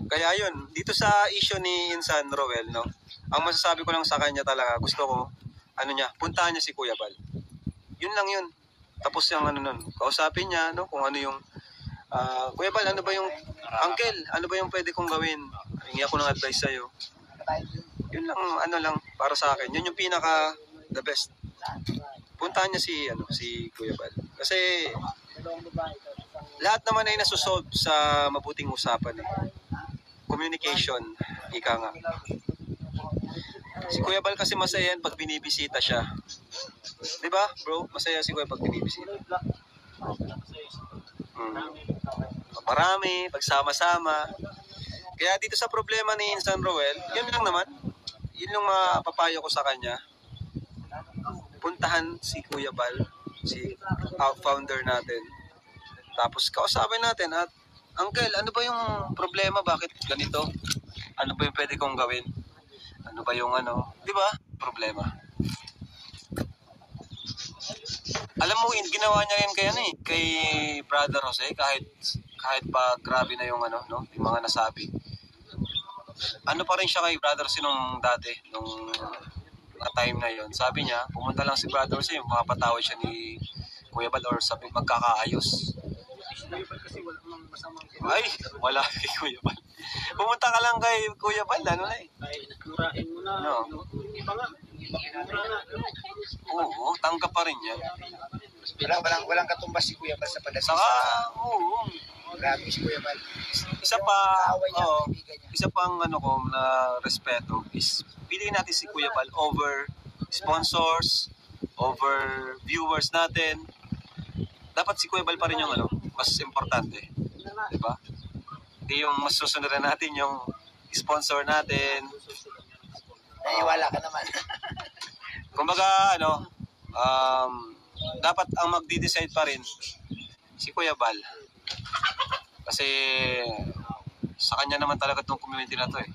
Kaya yun, dito sa issue ni Insan Roel, no, ang masasabi ko lang sa kanya talaga, gusto ko, ano niya, puntahan niya si Kuya Bal. Yun lang yun. Tapos yung ano nun, kausapin niya, no, kung ano yung, Kuya Bal, ano ba yung, Uncle, ano ba yung pwede kong gawin? Hingi ako ng advice sa'yo. Yun lang, ano lang, para sa akin. Yun yung pinaka, the best. Puntahan niya si Kuya Bal. Kasi, lahat naman ay nasusolve sa mabuting usapan eh. Communication, ika nga. Si Kuya Bal kasi masaya yan pag binibisita siya. Di ba, bro? Masaya si Kuya pag binibisita. Marami, pagsama-sama. Kaya dito sa problema ni Insan Roel, yun lang naman. Yun yung mapapayo ko sa kanya. Puntahan si Kuya Bal, si founder natin. Tapos kausapin natin at, Uncle, ano ba yung problema? Bakit ganito? Ano ba yung pwede kong gawin? Ano ba yung ano? Di ba? Problema. Alam mo, ginawa niya rin kay Brother Jose, kahit pa grabe na yung ano, no, yung mga nasabi. Ano pa rin siya kay Brother Jose nung dati, nung time na yon. Sabi niya, pumunta lang si Brother Jose, makapatawad siya ni Kuya Bal or sabi magkakaayos. Ay, wala kay Kuya Bal. Pumunta ka lang kay Kuya Bal, ano na eh. Murahin mo na. No. Iba nga. Oo, tanggap pa rin yan. Walang katumbas si Kuya Bal sa pagdating Saka, sa... oo. Grabe si Kuya Bal. Isa pang ano ko na respeto is piliin natin si Kuya Bal over sponsors, over viewers natin. Dapat si Kuya Bal pa rin yung ano, mas importante. Diba? Hindi yung mas susunod natin yung sponsor natin. Naiwala ka naman. Kumbaga, ano, dapat ang magdi-decide pa rin si Kuya Bal. Kasi sa kanya naman talaga itong community na to eh.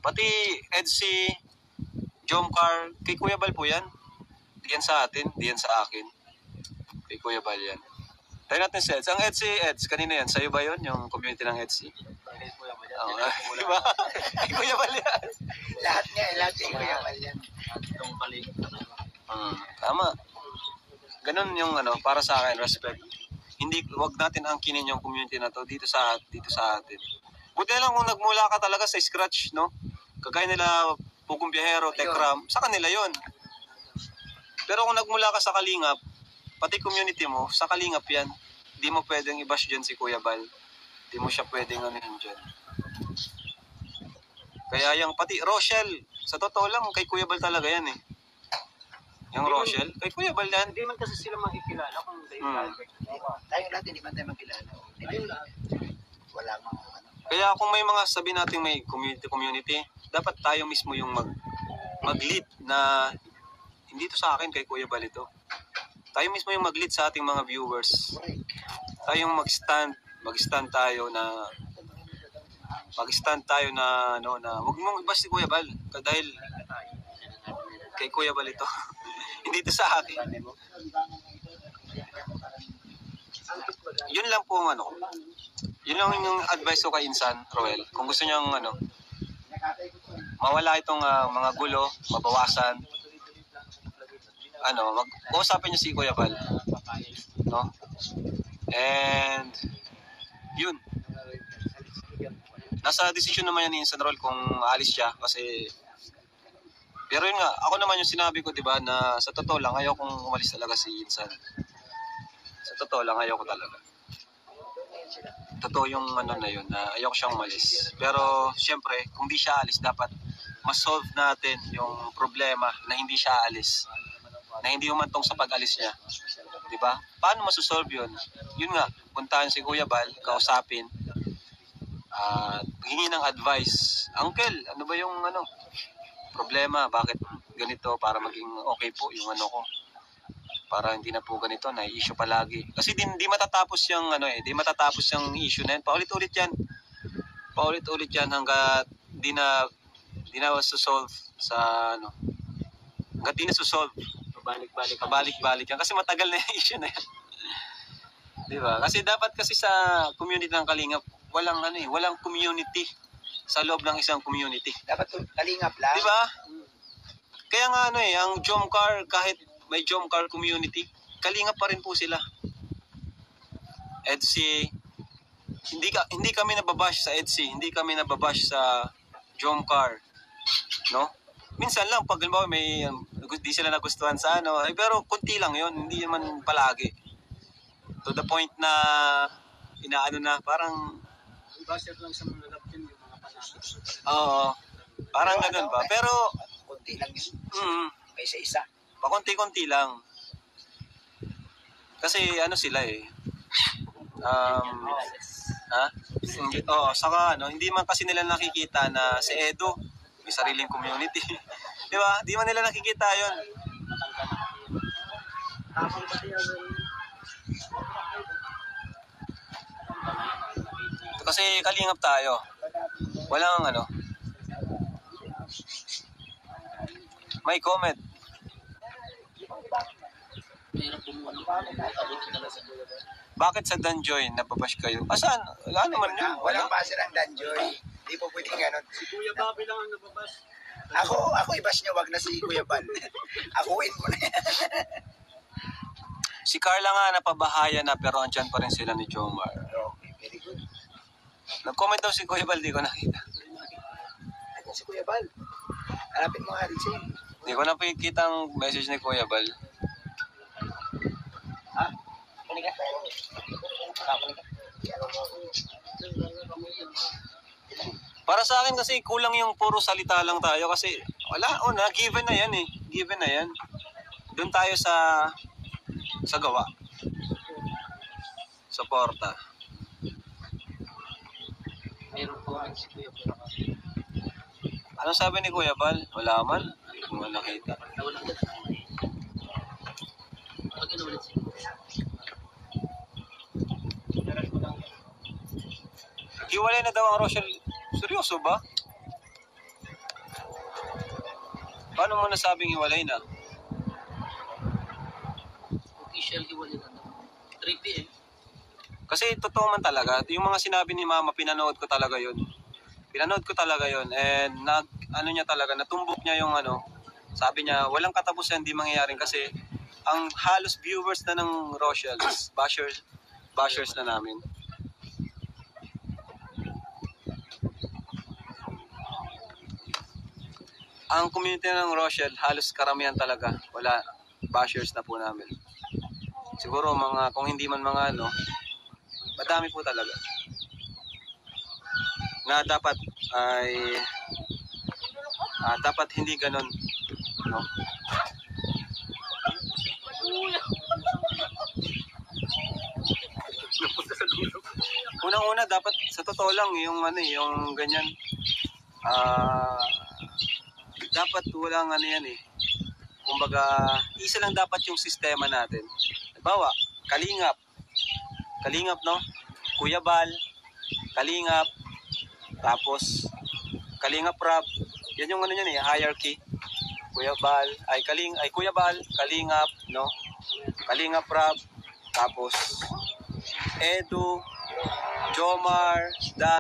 Pati Edsy, Jomcar, kay Kuya Bal po yan. Diyan sa atin, diyan sa akin. Kay Kuya Bal yan. Tayo natin si Eds. Ang Eds, kanina yan. Sa'yo ba yun, yung community ng Edsy? Oo, diba? Kay Kuya Bal yan. Lahat kay Kuya Bal yan. Tama. Ganun yung ano, para sa akin, respect. Hindi, wag natin angkinin yung community na to dito sa atin. Buti lang kung nagmula ka talaga sa scratch, no? Kagaya nila Pugong Biyahero, Tekram, sa kanila yon. Pero kung nagmula ka sa Kalingap, pati community mo, sa Kalingap yan. Hindi mo pwedeng i-bash dyan si Kuya Bal. Hindi mo siya pwedeng anuhin dyan. Kaya yung pati Rochelle, sa totoo lang, kay Kuya Bal talaga yan eh. Yung Rochelle, kay Kuya Bal yan. Hindi man kasi sila makikilala kung Tayo lahat, hindi man tayo magkilala. Wala mga ano. Kaya kung may mga sabi natin may community, dapat tayo mismo yung mag-lead na hindi to sa akin kay Kuya Bal ito. Tayo mismo yung mag-lead sa ating mga viewers. Tayong mag-stand tayo na ano na huwag mong i-bash si Kuya Bal dahil kay Kuya Bal ito. Hindi to sa akin. Yun lang po ang ano. Yun lang yung advice ko kay Insan Roel. Kung gusto niyo ano mawala itong mga gulo, mabawasan. Ano, mag-usapin niyo si Kuya Bal. No? And yun. Nasa desisyon naman yan ni Insan Roel kung alis siya kasi pero yun nga, ako naman yung sinabi ko, di ba, na sa totoo lang, ayaw kong umalis talaga si Insan. Sa totoo lang, ayaw ko talaga. Totoo yung ano na yun, na ayaw ko siyang umalis. Pero, siyempre, kung di siya alis, dapat ma-solve natin yung problema na hindi siya alis. Na hindi umantong sa pag-alis niya. Di ba? Paano masosolve yun? Yun nga, puntahan si Kuya Bal, kausapin, at hingi ng advice. Uncle, ano ba yung ano? Problema, bakit ganito para maging okay po yung ano ko para hindi na po ganito na issue palagi kasi di matatapos yung ano di matatapos yung issue na yan paulit-ulit yan hangga't di na solve sa ano hangga't di na solve pabalik-balik yan kasi matagal na yung issue na yan di ba kasi dapat kasi sa community ng Kalingap walang community sa loob ng isang community. Dapat kalingap lang. Di ba? Kaya nga ang Jomcar, kahit may Jomcar community, kalingap pa rin po sila. EDSI, hindi kami nababash sa EDSI, hindi kami nababash sa Jomcar, no? Minsan lang pag halimbawa may di sila nagustuhan sa pero konti lang 'yon, hindi naman palagi. To the point na na parang Basher lang sa mga love team, yung mga fanatic. oo, parang ganoon ba? Pero Kunti lang yun. Kaysa isa. pakunti-kunti lang. Kasi sila saka hindi man kasi nila nakikita na si Edo may sariling community. Di ba? Di man nila nakikita 'yon. Tapos pati Kasi kalingap tayo. Walang May comment. Bakit sa Danjoy nababash kayo? Asan? Wala naman yun. Walang basher ang Danjoy. Hindi po pwedeng ganun. si Kuya Bobby lang ang nababas. Ako i-bash niyo, wag na si Kuya Bal. Akuin mo na yan. Si Carla nga napabahaya na pero andyan pa rin sila ni Jomar. Okay, very good. Nag-comment daw si Kuya Bal, di ko nakita. Ano si Kuya Bal? Hanapin mo nga rin siya. Di ko nakikita ang message ni Kuya Bal. Ha? Kunin ka? Kunin ka? Para sa akin kasi kulang yung puro salita lang tayo kasi given na yan Given na yan. Doon tayo sa gawa. Suporta. Meron po si Kuya Bobby. Anong sabi ni Kuya Bal? Wala man. Hindi ko man nakita. Hiwalay na daw ang Rochelle. Seryoso ba? Paano mo nasabing hiwalay na? Official hiwalay na daw. 3 PM. Kasi totoo man talaga. Yung mga sinabi ni Mama, pinanood ko talaga yun. And natumbok niya yung sabi niya, walang katapusan, hindi mangyayarin kasi ang halos viewers na ng Rochelle, bashers na namin. Ang community ng Rochelle, halos karamihan talaga, bashers na po namin. Siguro kung hindi man madami po talaga. Na dapat dapat hindi ganon, no? Unang-una dapat sa totoo lang yung ganyan dapat walang kumbaga isa lang dapat yung sistema natin. Halimbawa, Kalingap no? Kuya Bal, Kalingap, tapos Kalingap Rab. Yan yung hierarchy. Kuya Bal, Kuya Bal, Kalingap, no? Kalingap Rab, tapos Edu, Jomar, Dan,